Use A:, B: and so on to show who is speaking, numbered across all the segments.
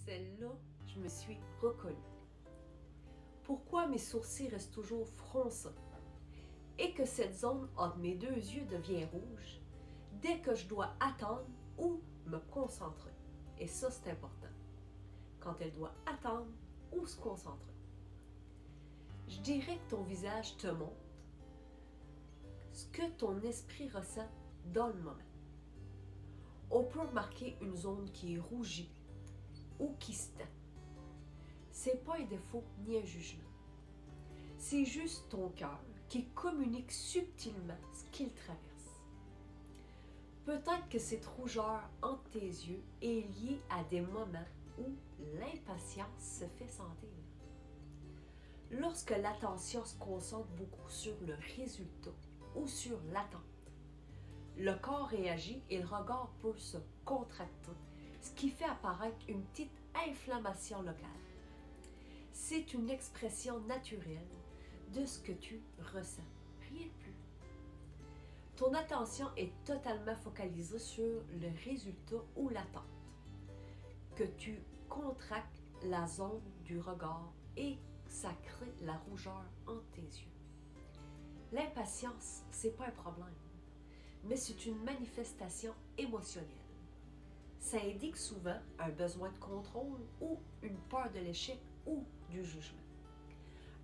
A: celle-là, je me suis reconnue. Pourquoi mes sourcils restent toujours froncés et que cette zone entre mes deux yeux devient rouge dès que je dois attendre ou me concentrer. Et ça, c'est important. Quand elle doit attendre ou se concentrer. Je dirais que ton visage te montre ce que ton esprit ressent dans le moment. On peut remarquer une zone qui est rougie ou qui se tend. C'est pas un défaut ni un jugement. C'est juste ton cœur qui communique subtilement ce qu'il traverse. Peut-être que cette rougeur entre tes yeux est liée à des moments où l'impatience se fait sentir. Lorsque l'attention se concentre beaucoup sur le résultat ou sur l'attente, le corps réagit et le regard peut se contracter, ce qui fait apparaître une petite inflammation locale. C'est une expression naturelle de ce que tu ressens, rien de plus. Ton attention est totalement focalisée sur le résultat ou l'attente, que tu contractes la zone du regard et ça crée la rougeur entre tes yeux. L'impatience, c'est pas un problème, mais c'est une manifestation émotionnelle. Ça indique souvent un besoin de contrôle ou une peur de l'échec ou du jugement.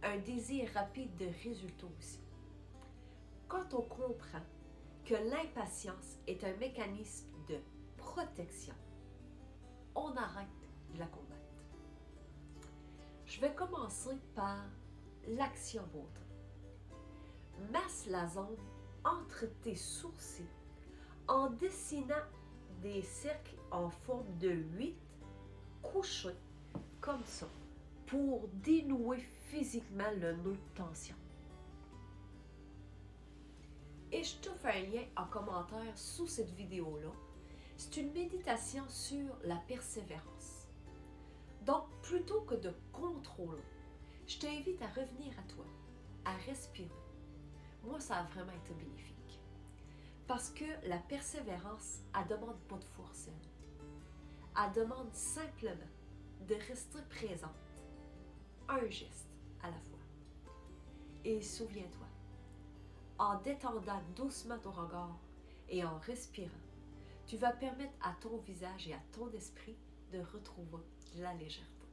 A: Un désir rapide de résultat aussi. Quand on comprend que l'impatience est un mécanisme de protection, on arrête de la combattre. Je vais commencer par l'action beauté. Masse la zone entre tes sourcils en dessinant des cercles en forme de 8 couchés comme ça pour dénouer physiquement le nœud de tension. Et je te fais un lien en commentaire sous cette vidéo-là. C'est une méditation sur la persévérance. Donc, plutôt que de contrôler, je t'invite à revenir à toi, à respirer. Moi, ça a vraiment été bénéfique. Parce que la persévérance, elle demande pas de force. Elle demande simplement de rester présente, un geste à la fois. Et souviens-toi, en détendant doucement ton regard et en respirant, tu vas permettre à ton visage et à ton esprit de retrouver la légèreté.